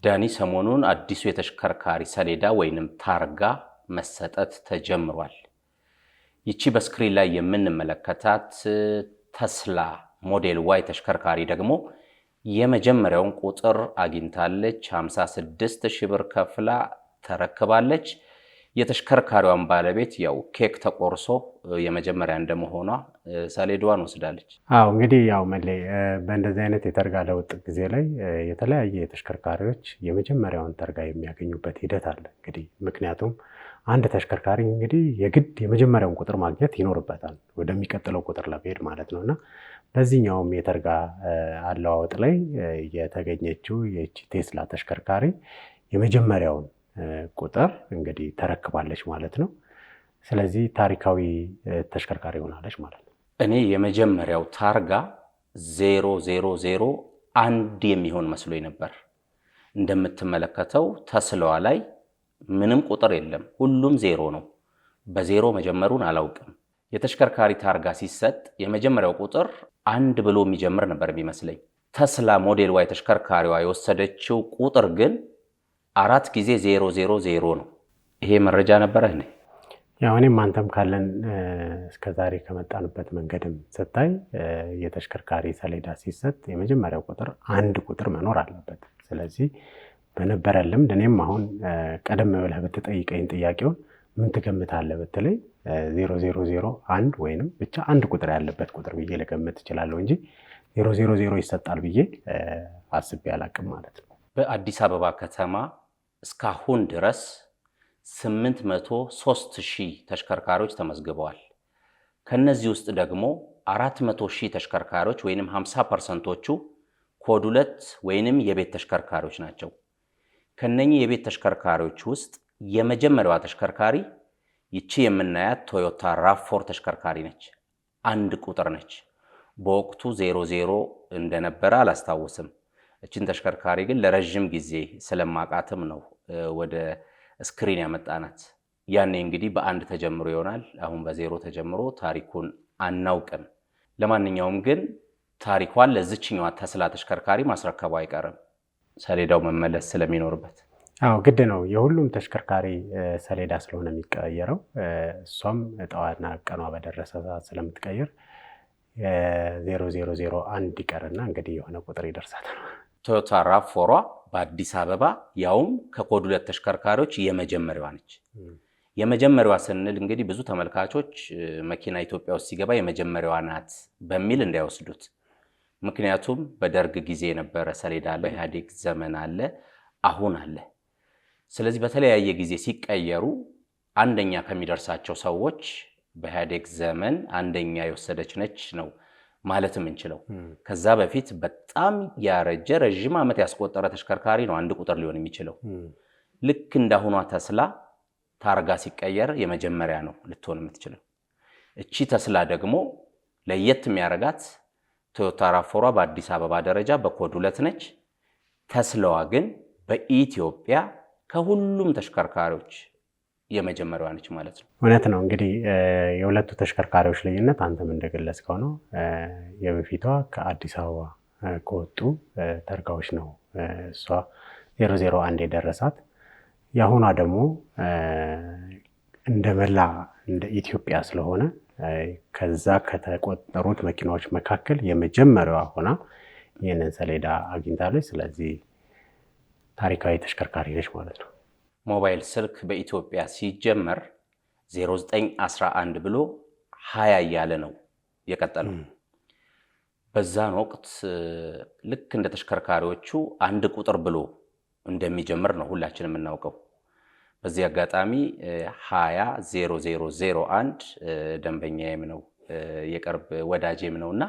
ዳኒ ሰሞኑን አዲሱ የተሽከርካሪ ሰሌዳ ወይንም ታርጋ መሰጠት ተጀምሯል። ይቺ በስክሪን ላይ የምንመለከታት ተስላ ሞዴል ዋይ ተሽከርካሪ ደግሞ የመጀመሪያውን ቁጥር አግኝታለች። 56,000 ብር ከፍላ ተረክባለች። የተሽከርካሪዋን ባለቤት ያው ኬክ ተቆርሶ የመጀመሪያ እንደመሆኗ ሰሌዳዋን ወስዳለች። እንግዲህ ያው መለይ በእንደዚህ አይነት የተርጋ ለውጥ ጊዜ ላይ የተለያየ የተሽከርካሪዎች የመጀመሪያውን ተርጋ የሚያገኙበት ሂደት አለ። እንግዲህ ምክንያቱም አንድ ተሽከርካሪ እንግዲህ የግድ የመጀመሪያውን ቁጥር ማግኘት ይኖርበታል ወደሚቀጥለው ቁጥር ለመሄድ ማለት ነውና በዚህኛውም የተርጋ አለዋወጥ ላይ የተገኘችው የቺ ቴስላ ተሽከርካሪ የመጀመሪያውን ቁጥር እንግዲህ ተረክባለች ማለት ነው። ስለዚህ ታሪካዊ ተሽከርካሪ ሆናለች ማለት ነው። እኔ የመጀመሪያው ታርጋ 0001 የሚሆን መስሎኝ ነበር። እንደምትመለከተው ተስላዋ ላይ ምንም ቁጥር የለም፣ ሁሉም ዜሮ ነው። በዜሮ መጀመሩን አላውቅም። የተሽከርካሪ ታርጋ ሲሰጥ የመጀመሪያው ቁጥር 1 ብሎ የሚጀምር ነበር የሚመስለኝ። ተስላ ሞዴል ዋይ ተሽከርካሪዋ የወሰደችው ቁጥር ግን 4 ጊዜ 000 ነው። ይሄ መረጃ ነበረ እንዴ? ያው እኔም አንተም ካለን እስከዛሬ ከመጣንበት መንገድም ስታይ የተሽከርካሪ ሰሌዳ ሲሰጥ የመጀመሪያው ቁጥር 1 ቁጥር መኖር አለበት። ስለዚህ በነበረ ልምድ እኔም አሁን ቀደም ብለህ ብትጠይቀኝ ጥያቄውን ምን ትገምታለህ ብትለኝ 0001 ወይንም ብቻ 1 ቁጥር ያለበት ቁጥር ብዬ ልገምት እችላለሁ እንጂ 000 ይሰጣል ብዬ አስቤ አላቅም ማለት ነው። በአዲስ አበባ ከተማ እስካሁን ድረስ 803,000 ተሽከርካሪዎች ተመዝግበዋል። ከነዚህ ውስጥ ደግሞ 400,000 ተሽከርካሪዎች ወይንም 50%ዎቹ ኮድ 2 ወይንም የቤት ተሽከርካሪዎች ናቸው። ከነኚህ የቤት ተሽከርካሪዎች ውስጥ የመጀመሪያዋ ተሽከርካሪ ይቺ የምናያት ቶዮታ ራቭ4 ተሽከርካሪ ነች። 1 ቁጥር ነች። በወቅቱ 00 እንደነበረ አላስታውስም። እችን ተሽከርካሪ ግን ለረጅም ጊዜ ስለማቃትም ነው ወደ ስክሪን ያመጣናት። ያኔ እንግዲህ በ1 ተጀምሮ ይሆናል፣ አሁን በ0 ተጀምሮ ታሪኩን አናውቅም። ለማንኛውም ግን ታሪኳን ለዚችኛዋ ተስላ ተሽከርካሪ ማስረከቡ አይቀርም፣ ሰሌዳው መመለስ ስለሚኖርበት። ግድ ነው። የሁሉም ተሽከርካሪ ሰሌዳ ስለሆነ የሚቀየረው እሷም እጣዋና ቀኗ በደረሰ ሰዓት ስለምትቀይር 0001 ይቀርና እንግዲህ የሆነ ቁጥር ይደርሳታል። ቶዮታ ራቭ4 በአዲስ አበባ ያውም ከኮድ 2 ተሽከርካሪዎች የመጀመሪያዋ ነች። የመጀመሪያዋ ስንል እንግዲህ ብዙ ተመልካቾች መኪና ኢትዮጵያ ውስጥ ሲገባ የመጀመሪያዋ ናት በሚል እንዳይወስዱት። ምክንያቱም በደርግ ጊዜ የነበረ ሰሌዳ አለ፣ በኢህአዴግ ዘመን አለ፣ አሁን አለ። ስለዚህ በተለያየ ጊዜ ሲቀየሩ አንደኛ ከሚደርሳቸው ሰዎች በኢህአዴግ ዘመን አንደኛ የወሰደች ነች ነው ማለት የምንችለው። ከዛ በፊት በጣም ያረጀ ረጅም ዓመት ያስቆጠረ ተሽከርካሪ ነው 1 ቁጥር ሊሆን የሚችለው። ልክ እንዳሁኗ ተስላ ታርጋ ሲቀየር የመጀመሪያ ነው ልትሆን የምትችለው። እቺ ተስላ ደግሞ ለየት የሚያረጋት ቶዮታ ራቭ4 በአዲስ አበባ ደረጃ በኮድ 2 ነች። ተስላዋ ግን በኢትዮጵያ ከሁሉም ተሽከርካሪዎች የመጀመሪያዋ ነች ማለት ነው። እውነት ነው። እንግዲህ የሁለቱ ተሽከርካሪዎች ልዩነት አንተም እንደገለጽከው ነው። የበፊቷ ከአዲስ አበባ ከወጡ ተርጋዎች ነው እሷ 001 የደረሳት። የአሁኗ ደግሞ እንደ መላ እንደ ኢትዮጵያ ስለሆነ ከዛ ከተቆጠሩት መኪናዎች መካከል የመጀመሪያዋ ሆና ይህንን ሰሌዳ አግኝታለች። ስለዚህ ታሪካዊ ተሽከርካሪ ነች ማለት ነው። ሞባይል ስልክ በኢትዮጵያ ሲጀመር 0911 ብሎ 20 እያለ ነው የቀጠለው። በዛን ወቅት ልክ እንደ ተሽከርካሪዎቹ 1 ቁጥር ብሎ እንደሚጀምር ነው ሁላችንም የምናውቀው። በዚህ አጋጣሚ 200001 ደንበኛዬም ነው የቅርብ ወዳጄም ነውና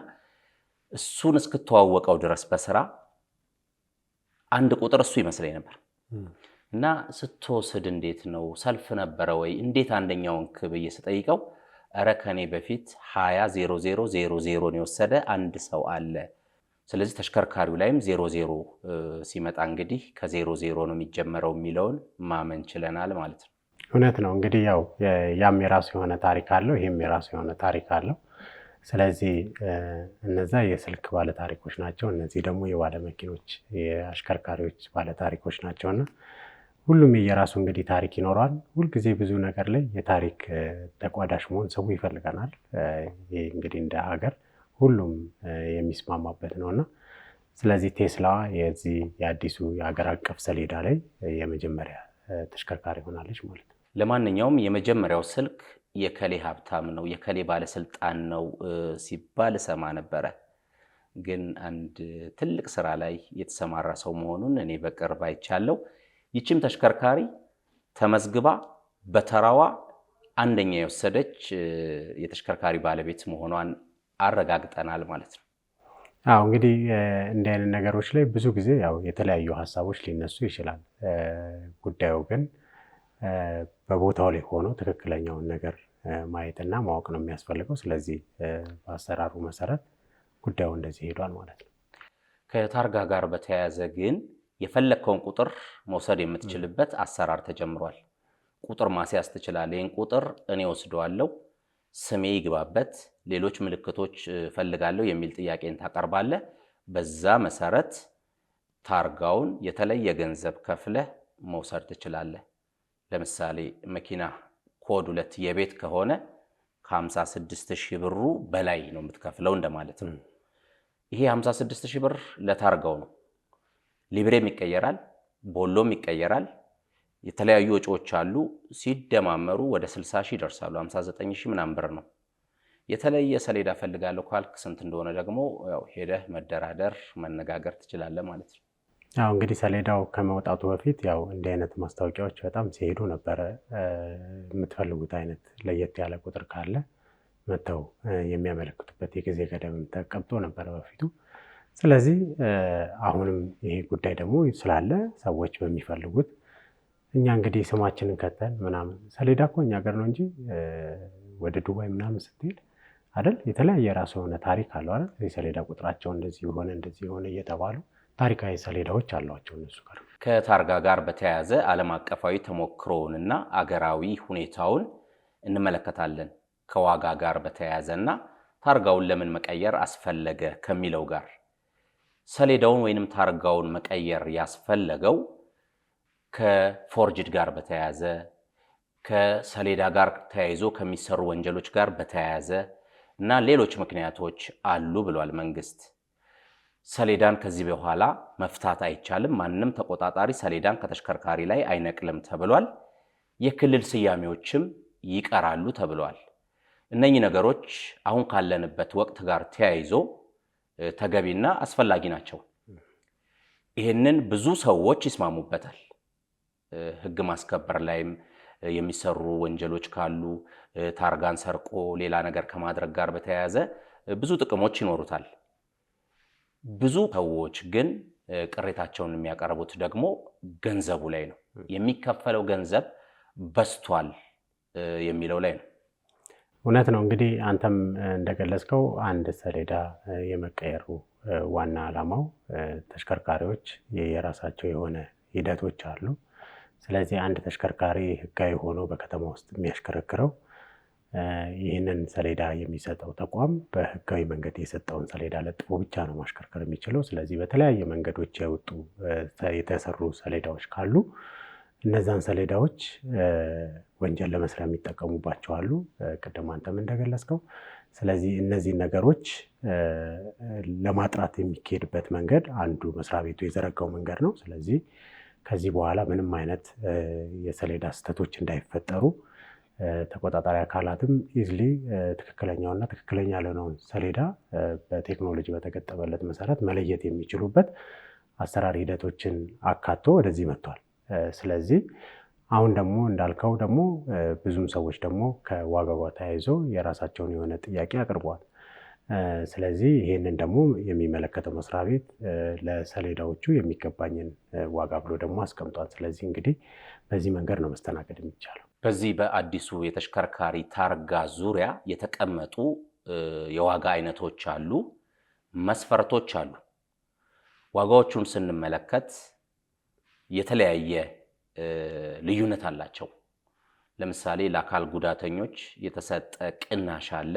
እሱን እስክተዋወቀው ድረስ በስራ 1 ቁጥር እሱ ይመስለኝ ነበር። እና ስትወስድ እንዴት ነው ሰልፍ ነበረ ወይ እንዴት አንደኛውን ክብዬ ስጠይቀው ኧረ ከኔ በፊት 200000 ነው የወሰደ አንድ ሰው አለ። ስለዚህ ተሽከርካሪው ላይም 00 ሲመጣ እንግዲህ ከ00 ነው የሚጀመረው የሚለውን ማመን ችለናል ማለት ነው። እውነት ነው። እንግዲህ ያው ያም የራሱ የሆነ ታሪክ አለው፣ ይሄም የራሱ የሆነ ታሪክ አለው። ስለዚህ እነዛ የስልክ ባለታሪኮች ናቸው። እነዚህ ደግሞ የባለመኪኖች የአሽከርካሪዎች ባለታሪኮች ናቸውና ሁሉም የየራሱ እንግዲህ ታሪክ ይኖረዋል። ሁልጊዜ ብዙ ነገር ላይ የታሪክ ተቋዳሽ መሆን ሰው ይፈልገናል። ይህ እንግዲህ እንደ ሀገር ሁሉም የሚስማማበት ነውና ስለዚህ ቴስላ የዚህ የአዲሱ የሀገር አቀፍ ሰሌዳ ላይ የመጀመሪያ ተሽከርካሪ ሆናለች ማለት ነው። ለማንኛውም የመጀመሪያው ስልክ የከሌ ሀብታም ነው የከሌ ባለስልጣን ነው ሲባል ሰማ ነበረ። ግን አንድ ትልቅ ስራ ላይ የተሰማራ ሰው መሆኑን እኔ በቅርብ አይቻለሁ። ይህችም ተሽከርካሪ ተመዝግባ በተራዋ አንደኛ የወሰደች የተሽከርካሪ ባለቤት መሆኗን አረጋግጠናል ማለት ነው። አዎ እንግዲህ እንዲህ አይነት ነገሮች ላይ ብዙ ጊዜ ያው የተለያዩ ሀሳቦች ሊነሱ ይችላል። ጉዳዩ ግን በቦታው ላይ ሆኖ ትክክለኛውን ነገር ማየትና ማወቅ ነው የሚያስፈልገው። ስለዚህ በአሰራሩ መሰረት ጉዳዩ እንደዚህ ሄዷል ማለት ነው። ከታርጋ ጋር በተያያዘ ግን የፈለከውን ቁጥር መውሰድ የምትችልበት አሰራር ተጀምሯል። ቁጥር ማስያዝ ትችላለህ። ይህን ቁጥር እኔ ወስደዋለሁ፣ ስሜ ይግባበት፣ ሌሎች ምልክቶች ፈልጋለሁ የሚል ጥያቄን ታቀርባለህ። በዛ መሰረት ታርጋውን የተለየ ገንዘብ ከፍለህ መውሰድ ትችላለህ። ለምሳሌ መኪና ኮድ 2 የቤት ከሆነ ከ56,000 ብሩ በላይ ነው የምትከፍለው እንደማለት ነው። ይሄ 56,000 ብር ለታርጋው ነው። ሊብሬም ይቀየራል፣ ቦሎም ይቀየራል። የተለያዩ ወጪዎች አሉ። ሲደማመሩ ወደ 60,000 ይደርሳሉ። 59,000 ምናምን ብር ነው። የተለየ ሰሌዳ ፈልጋለሁ ካልክ ስንት እንደሆነ ደግሞ ያው ሄደህ መደራደር መነጋገር ትችላለህ ማለት ነው። አዎ እንግዲህ ሰሌዳው ከመውጣቱ በፊት ያው እንዲህ አይነት ማስታወቂያዎች በጣም ሲሄዱ ነበረ። የምትፈልጉት አይነት ለየት ያለ ቁጥር ካለ መተው የሚያመለክቱበት የጊዜ ገደብም ተቀምጦ ነበረ በፊቱ። ስለዚህ አሁንም ይሄ ጉዳይ ደግሞ ስላለ ሰዎች በሚፈልጉት እኛ እንግዲህ ስማችንን ከተን ምናምን ሰሌዳ እኮ እኛ ሀገር ነው እንጂ ወደ ዱባይ ምናምን ስትሄድ አይደል የተለያየ ራሱ የሆነ ታሪክ አለው አይደል። የሰሌዳ ቁጥራቸው እንደዚህ ሆነ እየተባሉ ታሪካዊ ሰሌዳዎች አሏቸው እነሱ ጋር። ከታርጋ ጋር በተያያዘ ዓለም አቀፋዊ ተሞክሮውንና አገራዊ ሁኔታውን እንመለከታለን። ከዋጋ ጋር በተያያዘና ታርጋውን ለምን መቀየር አስፈለገ ከሚለው ጋር ሰሌዳውን ወይንም ታርጋውን መቀየር ያስፈለገው ከፎርጅድ ጋር በተያያዘ ከሰሌዳ ጋር ተያይዞ ከሚሰሩ ወንጀሎች ጋር በተያያዘ እና ሌሎች ምክንያቶች አሉ ብሏል መንግስት። ሰሌዳን ከዚህ በኋላ መፍታት አይቻልም፣ ማንም ተቆጣጣሪ ሰሌዳን ከተሽከርካሪ ላይ አይነቅልም ተብሏል። የክልል ስያሜዎችም ይቀራሉ ተብሏል። እነኚህ ነገሮች አሁን ካለንበት ወቅት ጋር ተያይዞ ተገቢና አስፈላጊ ናቸው። ይህንን ብዙ ሰዎች ይስማሙበታል። ህግ ማስከበር ላይም የሚሰሩ ወንጀሎች ካሉ ታርጋን ሰርቆ ሌላ ነገር ከማድረግ ጋር በተያያዘ ብዙ ጥቅሞች ይኖሩታል። ብዙ ሰዎች ግን ቅሬታቸውን የሚያቀርቡት ደግሞ ገንዘቡ ላይ ነው። የሚከፈለው ገንዘብ በዝቷል የሚለው ላይ ነው። እውነት ነው። እንግዲህ አንተም እንደገለጽከው አንድ ሰሌዳ የመቀየሩ ዋና ዓላማው ተሽከርካሪዎች የራሳቸው የሆነ ሂደቶች አሉ። ስለዚህ አንድ ተሽከርካሪ ህጋዊ ሆኖ በከተማ ውስጥ የሚያሽከረክረው ይህንን ሰሌዳ የሚሰጠው ተቋም በህጋዊ መንገድ የሰጠውን ሰሌዳ ለጥፎ ብቻ ነው ማሽከርከር የሚችለው። ስለዚህ በተለያየ መንገዶች የወጡ የተሰሩ ሰሌዳዎች ካሉ እነዛን ሰሌዳዎች ወንጀል ለመስሪያ የሚጠቀሙባቸው አሉ፣ ቅድም አንተም እንደገለጽከው። ስለዚህ እነዚህ ነገሮች ለማጥራት የሚካሄድበት መንገድ አንዱ መስሪያ ቤቱ የዘረጋው መንገድ ነው። ስለዚህ ከዚህ በኋላ ምንም አይነት የሰሌዳ ስህተቶች እንዳይፈጠሩ ተቆጣጣሪ አካላትም ኢዝሊ ትክክለኛውና ትክክለኛ ያልሆነውን ሰሌዳ በቴክኖሎጂ በተገጠመለት መሰረት መለየት የሚችሉበት አሰራር ሂደቶችን አካቶ ወደዚህ መጥቷል። ስለዚህ አሁን ደግሞ እንዳልከው ደግሞ ብዙም ሰዎች ደግሞ ከዋጋው ጋር ተያይዞ የራሳቸውን የሆነ ጥያቄ አቅርበዋል። ስለዚህ ይሄንን ደግሞ የሚመለከተው መስሪያ ቤት ለሰሌዳዎቹ የሚገባኝን ዋጋ ብሎ ደግሞ አስቀምጧል። ስለዚህ እንግዲህ በዚህ መንገድ ነው መስተናገድ የሚቻለው። በዚህ በአዲሱ የተሽከርካሪ ታርጋ ዙሪያ የተቀመጡ የዋጋ አይነቶች አሉ፣ መስፈርቶች አሉ። ዋጋዎቹን ስንመለከት የተለያየ ልዩነት አላቸው። ለምሳሌ ለአካል ጉዳተኞች የተሰጠ ቅናሽ አለ።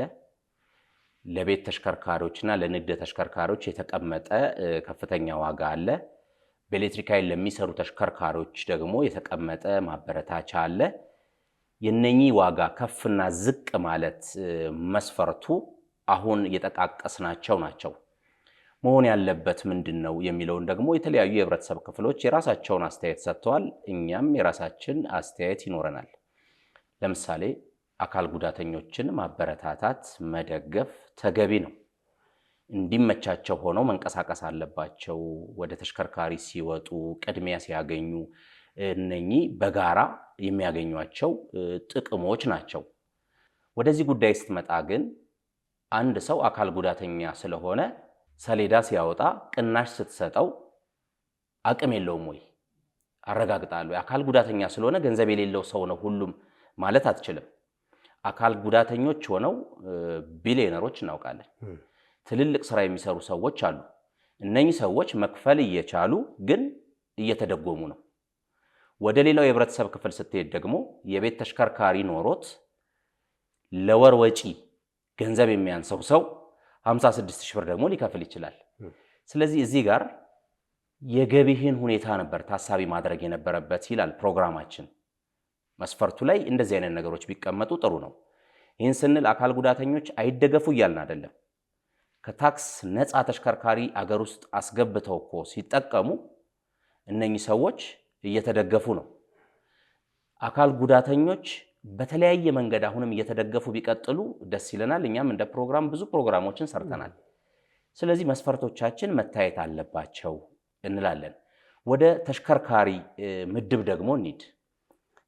ለቤት ተሽከርካሪዎችና ለንግድ ተሽከርካሪዎች የተቀመጠ ከፍተኛ ዋጋ አለ። በኤሌክትሪክ ኃይል ለሚሰሩ ተሽከርካሪዎች ደግሞ የተቀመጠ ማበረታቻ አለ። የነኚህ ዋጋ ከፍና ዝቅ ማለት መስፈርቱ አሁን የጠቃቀስናቸው ናቸው። መሆን ያለበት ምንድነው የሚለውን ደግሞ የተለያዩ የህብረተሰብ ክፍሎች የራሳቸውን አስተያየት ሰጥተዋል። እኛም የራሳችን አስተያየት ይኖረናል። ለምሳሌ አካል ጉዳተኞችን ማበረታታት፣ መደገፍ ተገቢ ነው። እንዲመቻቸው ሆነው መንቀሳቀስ አለባቸው። ወደ ተሽከርካሪ ሲወጡ ቅድሚያ ሲያገኙ እነኚህ በጋራ የሚያገኟቸው ጥቅሞች ናቸው። ወደዚህ ጉዳይ ስትመጣ ግን አንድ ሰው አካል ጉዳተኛ ስለሆነ ሰሌዳ ሲያወጣ ቅናሽ ስትሰጠው አቅም የለውም ወይ? አረጋግጣለሁ። አካል ጉዳተኛ ስለሆነ ገንዘብ የሌለው ሰው ነው ሁሉም ማለት አትችልም። አካል ጉዳተኞች ሆነው ቢሊዮነሮች እናውቃለን። ትልልቅ ስራ የሚሰሩ ሰዎች አሉ። እነኚህ ሰዎች መክፈል እየቻሉ ግን እየተደጎሙ ነው። ወደ ሌላው የህብረተሰብ ክፍል ስትሄድ ደግሞ የቤት ተሽከርካሪ ኖሮት ለወር ወጪ ገንዘብ የሚያንሰው ሰው 56,000 ብር ደግሞ ሊከፍል ይችላል። ስለዚህ እዚህ ጋር የገቢህን ሁኔታ ነበር ታሳቢ ማድረግ የነበረበት ይላል ፕሮግራማችን። መስፈርቱ ላይ እንደዚህ አይነት ነገሮች ቢቀመጡ ጥሩ ነው። ይህን ስንል አካል ጉዳተኞች አይደገፉ እያልን አይደለም። ከታክስ ነፃ ተሽከርካሪ አገር ውስጥ አስገብተው እኮ ሲጠቀሙ እነኚህ ሰዎች እየተደገፉ ነው። አካል ጉዳተኞች በተለያየ መንገድ አሁንም እየተደገፉ ቢቀጥሉ ደስ ይለናል። እኛም እንደ ፕሮግራም ብዙ ፕሮግራሞችን ሰርተናል። ስለዚህ መስፈርቶቻችን መታየት አለባቸው እንላለን። ወደ ተሽከርካሪ ምድብ ደግሞ እንሂድ።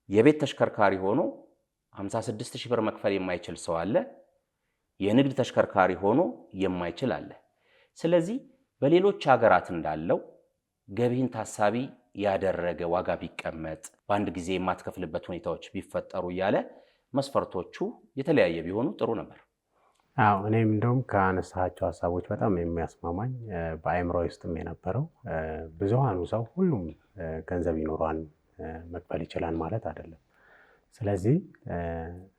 የቤት ተሽከርካሪ ሆኖ 56,000 ብር መክፈል የማይችል ሰው አለ። የንግድ ተሽከርካሪ ሆኖ የማይችል አለ። ስለዚህ በሌሎች ሀገራት እንዳለው ገቢህን ታሳቢ ያደረገ ዋጋ ቢቀመጥ፣ በአንድ ጊዜ የማትከፍልበት ሁኔታዎች ቢፈጠሩ እያለ መስፈርቶቹ የተለያየ ቢሆኑ ጥሩ ነበር። አዎ፣ እኔም እንደውም ከአነሳቸው ሀሳቦች በጣም የሚያስማማኝ በአእምሮ ውስጥም የነበረው ብዙሃኑ ሰው ሁሉም ገንዘብ ይኖሯን መክፈል ይችላል ማለት አይደለም። ስለዚህ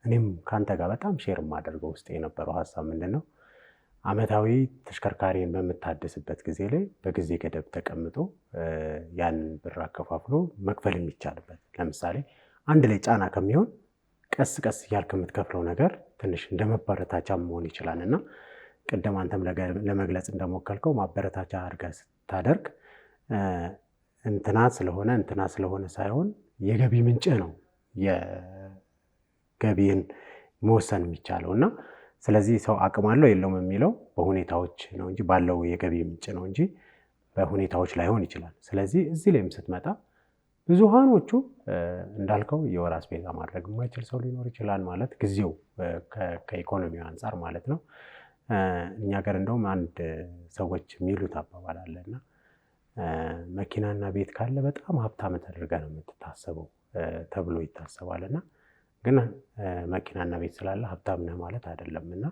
እኔም ካንተ ጋር በጣም ሼር የማደርገው ውስጥ የነበረው ሀሳብ ምንድነው፣ አመታዊ ተሽከርካሪን በምታደስበት ጊዜ ላይ በጊዜ ገደብ ተቀምጦ ያንን ብር አከፋፍሎ መክፈል የሚቻልበት። ለምሳሌ አንድ ላይ ጫና ከሚሆን ቀስ ቀስ እያልክ የምትከፍለው ነገር ትንሽ እንደ መበረታቻ መሆን ይችላል እና ቅድም አንተም ለመግለጽ እንደሞከልከው ማበረታቻ አድርገህ ስታደርግ እንትና ስለሆነ ሳይሆን የገቢ ምንጭህ ነው የገቢን መወሰን የሚቻለው እና ስለዚህ ሰው አቅም አለው የለውም የሚለው በሁኔታዎች ነው እንጂ ባለው የገቢ ምንጭ ነው እንጂ በሁኔታዎች ላይሆን ይችላል። ስለዚህ እዚህ ላይም ስትመጣ ብዙሃኖቹ እንዳልከው የወር አስቤዛ ማድረግ የማይችል ሰው ሊኖር ይችላል ማለት ጊዜው ከኢኮኖሚው አንፃር ማለት ነው። እኛ ጋር እንደውም አንድ ሰዎች የሚሉት አባባል አለና መኪናና ቤት ካለ በጣም ሀብታም ተደርገህ ነው የምትታሰበው ተብሎ ይታሰባልና ግን መኪናና ቤት ስላለ ሀብታም ነህ ማለት አይደለም እና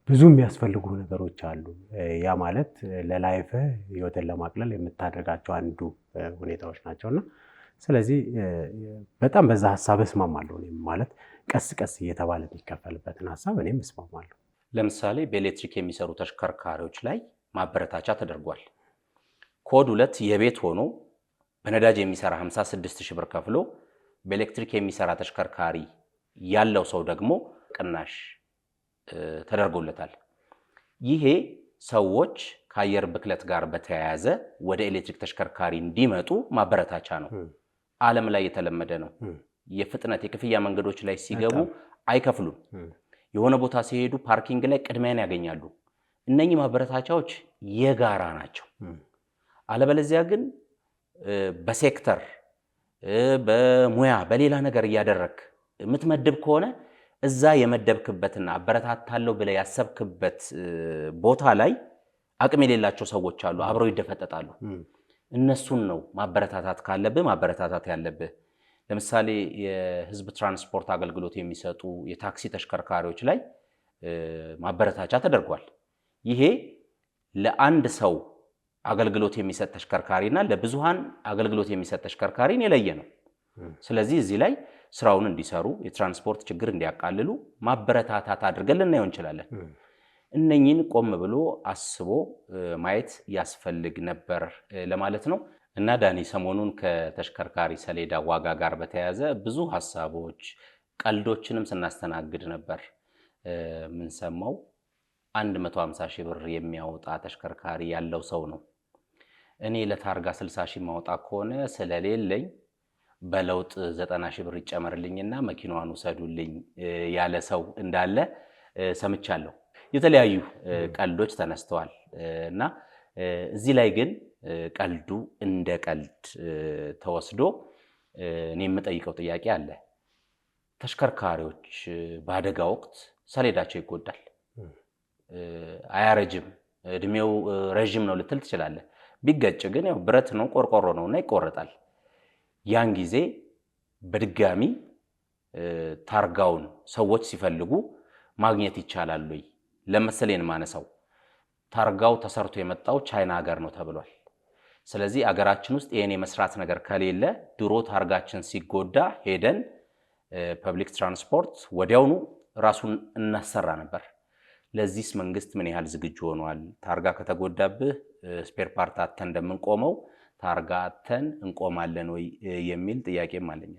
ብዙ የሚያስፈልጉ ነገሮች አሉ። ያ ማለት ለላይፍ ህይወትን ለማቅለል የምታደርጋቸው አንዱ ሁኔታዎች ናቸውና ስለዚህ በጣም በዛ ሀሳብ እስማማለሁ። እኔም ማለት ቀስ ቀስ እየተባለ የሚከፈልበትን ሀሳብ እኔም እስማማለሁ። ለምሳሌ በኤሌክትሪክ የሚሰሩ ተሽከርካሪዎች ላይ ማበረታቻ ተደርጓል። ኮድ 2 የቤት ሆኖ በነዳጅ የሚሰራ 56,000 ብር ከፍሎ በኤሌክትሪክ የሚሰራ ተሽከርካሪ ያለው ሰው ደግሞ ቅናሽ ተደርጎለታል። ይሄ ሰዎች ከአየር ብክለት ጋር በተያያዘ ወደ ኤሌክትሪክ ተሽከርካሪ እንዲመጡ ማበረታቻ ነው። ዓለም ላይ የተለመደ ነው። የፍጥነት የክፍያ መንገዶች ላይ ሲገቡ አይከፍሉም። የሆነ ቦታ ሲሄዱ ፓርኪንግ ላይ ቅድሚያን ያገኛሉ። እነኚህ ማበረታቻዎች የጋራ ናቸው። አለበለዚያ ግን በሴክተር በሙያ በሌላ ነገር እያደረክ የምትመድብ ከሆነ እዛ የመደብክበትና አበረታታለሁ ብለህ ያሰብክበት ቦታ ላይ አቅም የሌላቸው ሰዎች አሉ፣ አብረው ይደፈጠጣሉ። እነሱን ነው ማበረታታት ካለብህ ማበረታታት ያለብህ። ለምሳሌ የህዝብ ትራንስፖርት አገልግሎት የሚሰጡ የታክሲ ተሽከርካሪዎች ላይ ማበረታቻ ተደርጓል። ይሄ ለአንድ ሰው አገልግሎት የሚሰጥ ተሽከርካሪና ለብዙሃን አገልግሎት የሚሰጥ ተሽከርካሪን የለየ ነው። ስለዚህ እዚህ ላይ ስራውን እንዲሰሩ የትራንስፖርት ችግር እንዲያቃልሉ ማበረታታት አድርገን ልናየው እንችላለን። እነኚህን ቆም ብሎ አስቦ ማየት ያስፈልግ ነበር ለማለት ነው። እና ዳኒ ሰሞኑን ከተሽከርካሪ ሰሌዳ ዋጋ ጋር በተያያዘ ብዙ ሐሳቦች ቀልዶችንም ስናስተናግድ ነበር። ምን ሰማው 150 ሺህ ብር የሚያወጣ ተሽከርካሪ ያለው ሰው ነው እኔ ለታርጋ 60 ሺህ ማውጣ ከሆነ ስለሌለኝ በለውጥ 90 ሺህ ብር ይጨመርልኝና መኪናዋን ወሰዱልኝ ያለ ሰው እንዳለ ሰምቻለሁ። የተለያዩ ቀልዶች ተነስተዋል እና እዚህ ላይ ግን ቀልዱ እንደ ቀልድ ተወስዶ እኔ የምጠይቀው ጥያቄ አለ። ተሽከርካሪዎች በአደጋ ወቅት ሰሌዳቸው ይጎዳል፣ አያረጅም፣ እድሜው ረጅም ነው ልትል ትችላለህ። ቢገጭ ግን ያው ብረት ነው ቆርቆሮ ነውና ይቆረጣል። ያን ጊዜ በድጋሚ ታርጋውን ሰዎች ሲፈልጉ ማግኘት ይቻላል ወይ? ለምሳሌን ማነሳው ታርጋው ተሰርቶ የመጣው ቻይና ሀገር ነው ተብሏል። ስለዚህ አገራችን ውስጥ የኔ መስራት ነገር ከሌለ ድሮ ታርጋችን ሲጎዳ ሄደን ፐብሊክ ትራንስፖርት ወዲያውኑ ራሱን እናሰራ ነበር። ለዚህስ መንግስት ምን ያህል ዝግጁ ሆኗል? ታርጋ ከተጎዳብህ ስፔር ፓርት አተን እንደምንቆመው ታርጋ አተን እንቆማለን ወይ የሚል ጥያቄም አለኝ።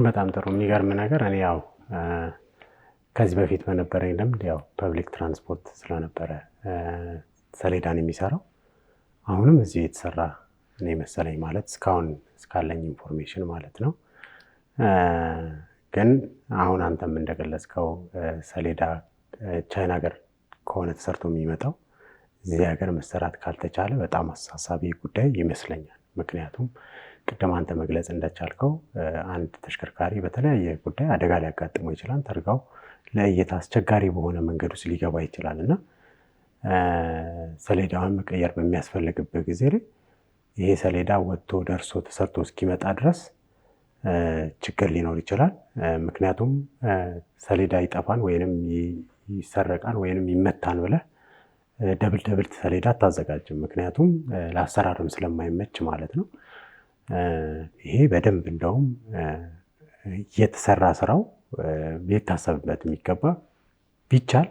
በጣም ጥሩ። የሚገርም ነገር እኔ ያው ከዚህ በፊት በነበረኝ ልምድ ያው ፐብሊክ ትራንስፖርት ስለነበረ ሰሌዳን የሚሰራው አሁንም እዚህ የተሰራ እኔ መሰለኝ ማለት እስካሁን እስካለኝ ኢንፎርሜሽን ማለት ነው። ግን አሁን አንተም እንደገለጽከው ሰሌዳ ቻይና ሀገር ከሆነ ተሰርቶ የሚመጣው እዚህ ሀገር መሰራት ካልተቻለ በጣም አሳሳቢ ጉዳይ ይመስለኛል። ምክንያቱም ቅድም አንተ መግለጽ እንደቻልከው አንድ ተሽከርካሪ በተለያየ ጉዳይ አደጋ ሊያጋጥመው ይችላል። ታርጋው ለእይታ አስቸጋሪ በሆነ መንገድ ውስጥ ሊገባ ይችላል እና ሰሌዳውን መቀየር በሚያስፈልግበት ጊዜ ላይ ይሄ ሰሌዳ ወጥቶ ደርሶ ተሰርቶ እስኪመጣ ድረስ ችግር ሊኖር ይችላል። ምክንያቱም ሰሌዳ ይጠፋን ወይንም ይሰረቃል ወይንም ይመታን ብለህ ደብል ሰሌዳ አታዘጋጅም። ምክንያቱም ለአሰራርም ስለማይመች ማለት ነው። ይሄ በደንብ እንደውም እየተሰራ ስራው ሊታሰብበት የሚገባ ቢቻል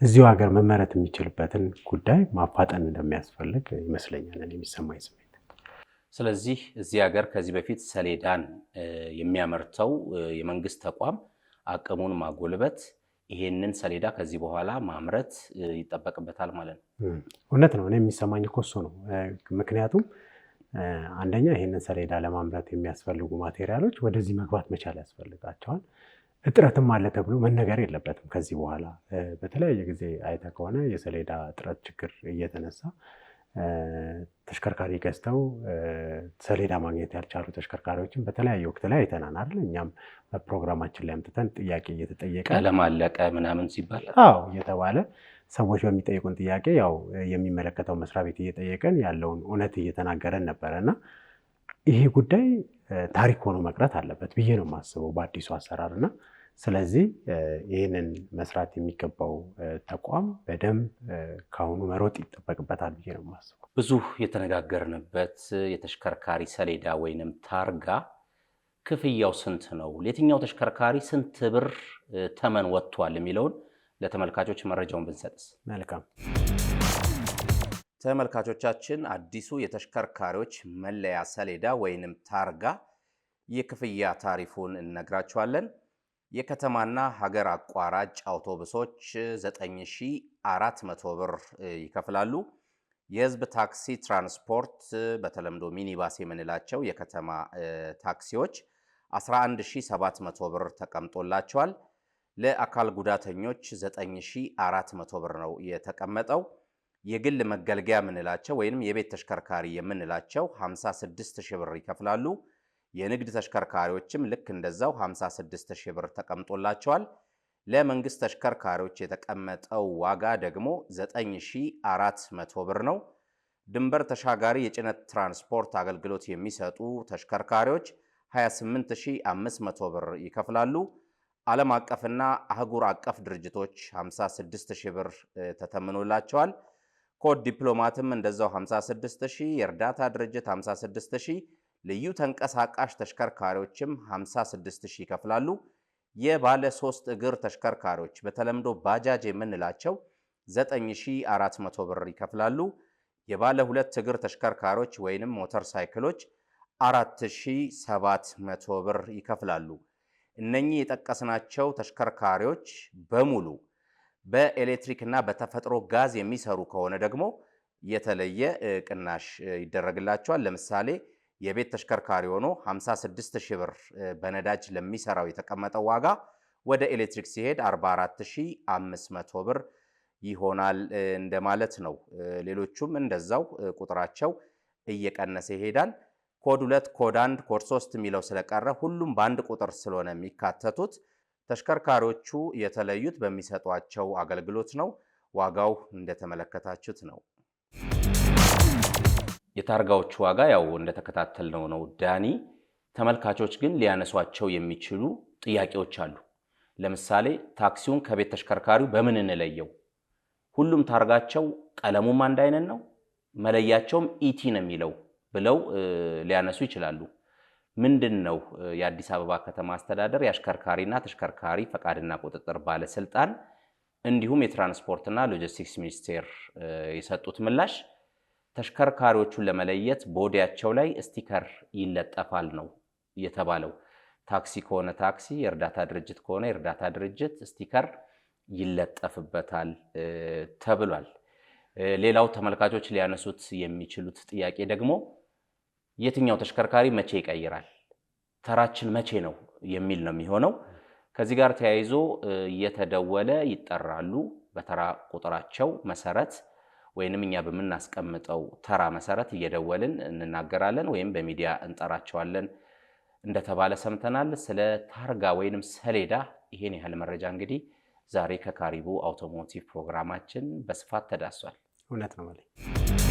እዚሁ ሀገር መመረት የሚችልበትን ጉዳይ ማፋጠን እንደሚያስፈልግ ይመስለኛል የሚሰማኝ ስሜት። ስለዚህ እዚህ ሀገር ከዚህ በፊት ሰሌዳን የሚያመርተው የመንግስት ተቋም አቅሙን ማጎልበት ይሄንን ሰሌዳ ከዚህ በኋላ ማምረት ይጠበቅበታል ማለት ነው። እውነት ነው። እኔ የሚሰማኝ እኮ እሱ ነው። ምክንያቱም አንደኛ ይሄንን ሰሌዳ ለማምረት የሚያስፈልጉ ማቴሪያሎች ወደዚህ መግባት መቻል ያስፈልጋቸዋል። እጥረትም አለ ተብሎ መነገር የለበትም። ከዚህ በኋላ በተለያየ ጊዜ አይተህ ከሆነ የሰሌዳ እጥረት ችግር እየተነሳ ተሽከርካሪ ገዝተው ሰሌዳ ማግኘት ያልቻሉ ተሽከርካሪዎችን በተለያየ ወቅት ላይ አይተናል አይደል? እኛም በፕሮግራማችን ላይ አምጥተን ጥያቄ እየተጠየቀ ቀለም አለቀ ምናምን ሲባል እየተባለ ሰዎች በሚጠይቁን ጥያቄ ያው የሚመለከተው መስሪያ ቤት እየጠየቀን ያለውን እውነት እየተናገረን ነበረ እና ይሄ ጉዳይ ታሪክ ሆኖ መቅረት አለበት ብዬ ነው የማስበው በአዲሱ አሰራር እና ስለዚህ ይህንን መስራት የሚገባው ተቋም በደንብ ከአሁኑ መሮጥ ይጠበቅበታል ብዬ ነው የማስበው። ብዙ የተነጋገርንበት የተሽከርካሪ ሰሌዳ ወይንም ታርጋ ክፍያው ስንት ነው፣ ለየትኛው ተሽከርካሪ ስንት ብር ተመን ወጥቷል የሚለውን ለተመልካቾች መረጃውን ብንሰጥስ? መልካም ተመልካቾቻችን፣ አዲሱ የተሽከርካሪዎች መለያ ሰሌዳ ወይንም ታርጋ የክፍያ ታሪፉን እነግራችኋለን። የከተማና ሀገር አቋራጭ አውቶቡሶች 9400 ብር ይከፍላሉ። የህዝብ ታክሲ ትራንስፖርት በተለምዶ ሚኒባስ የምንላቸው የከተማ ታክሲዎች 11700 ብር ተቀምጦላቸዋል። ለአካል ጉዳተኞች 9400 ብር ነው የተቀመጠው። የግል መገልገያ የምንላቸው ወይንም የቤት ተሽከርካሪ የምንላቸው 56000 ብር ይከፍላሉ። የንግድ ተሽከርካሪዎችም ልክ እንደዛው 56000 ብር ተቀምጦላቸዋል። ለመንግስት ተሽከርካሪዎች የተቀመጠው ዋጋ ደግሞ 9400 ብር ነው። ድንበር ተሻጋሪ የጭነት ትራንስፖርት አገልግሎት የሚሰጡ ተሽከርካሪዎች 28500 ብር ይከፍላሉ። ዓለም አቀፍና አህጉር አቀፍ ድርጅቶች 56000 ብር ተተምኖላቸዋል። ኮድ ዲፕሎማትም እንደዛው 56000፣ የእርዳታ ድርጅት 56000፣ ልዩ ተንቀሳቃሽ ተሽከርካሪዎችም 56000 ይከፍላሉ። የባለ 3 እግር ተሽከርካሪዎች በተለምዶ ባጃጅ የምንላቸው 9400 ብር ይከፍላሉ። የባለ 2 እግር ተሽከርካሪዎች ወይንም ሞተር ሳይክሎች 4700 ብር ይከፍላሉ። እነኚህ የጠቀስናቸው ተሽከርካሪዎች በሙሉ በኤሌክትሪክ እና በተፈጥሮ ጋዝ የሚሰሩ ከሆነ ደግሞ የተለየ ቅናሽ ይደረግላቸዋል። ለምሳሌ የቤት ተሽከርካሪ ሆኖ 56000 ብር በነዳጅ ለሚሰራው የተቀመጠው ዋጋ ወደ ኤሌክትሪክ ሲሄድ 44500 ብር ይሆናል እንደማለት ነው። ሌሎቹም እንደዛው ቁጥራቸው እየቀነሰ ይሄዳል። ኮድ 2፣ ኮድ 1፣ ኮድ 3 የሚለው ስለቀረ ሁሉም በአንድ ቁጥር ስለሆነ የሚካተቱት ተሽከርካሪዎቹ የተለዩት በሚሰጧቸው አገልግሎት ነው። ዋጋው እንደተመለከታችሁት ነው። የታርጋዎቹ ዋጋ ያው እንደተከታተልነው ነው ዳኒ። ተመልካቾች ግን ሊያነሷቸው የሚችሉ ጥያቄዎች አሉ። ለምሳሌ ታክሲውን ከቤት ተሽከርካሪው በምን እንለየው? ሁሉም ታርጋቸው ቀለሙም አንድ አይነት ነው፣ መለያቸውም ኢቲ ነው የሚለው ብለው ሊያነሱ ይችላሉ። ምንድነው የአዲስ አበባ ከተማ አስተዳደር የአሽከርካሪና ተሽከርካሪ ፈቃድና ቁጥጥር ባለስልጣን እንዲሁም የትራንስፖርትና ሎጂስቲክስ ሚኒስቴር የሰጡት ምላሽ ተሽከርካሪዎቹን ለመለየት ቦዲያቸው ላይ ስቲከር ይለጠፋል ነው የተባለው። ታክሲ ከሆነ ታክሲ፣ የእርዳታ ድርጅት ከሆነ የእርዳታ ድርጅት ስቲከር ይለጠፍበታል ተብሏል። ሌላው ተመልካቾች ሊያነሱት የሚችሉት ጥያቄ ደግሞ የትኛው ተሽከርካሪ መቼ ይቀይራል፣ ተራችን መቼ ነው የሚል ነው የሚሆነው። ከዚህ ጋር ተያይዞ እየተደወለ ይጠራሉ። በተራ ቁጥራቸው መሰረት ወይንም እኛ በምናስቀምጠው ተራ መሰረት እየደወልን እንናገራለን ወይም በሚዲያ እንጠራቸዋለን እንደተባለ ሰምተናል። ስለ ታርጋ ወይንም ሰሌዳ ይሄን ያህል መረጃ እንግዲህ ዛሬ ከካሪቡ አውቶሞቲቭ ፕሮግራማችን በስፋት ተዳሷል። እውነት ነው ማለት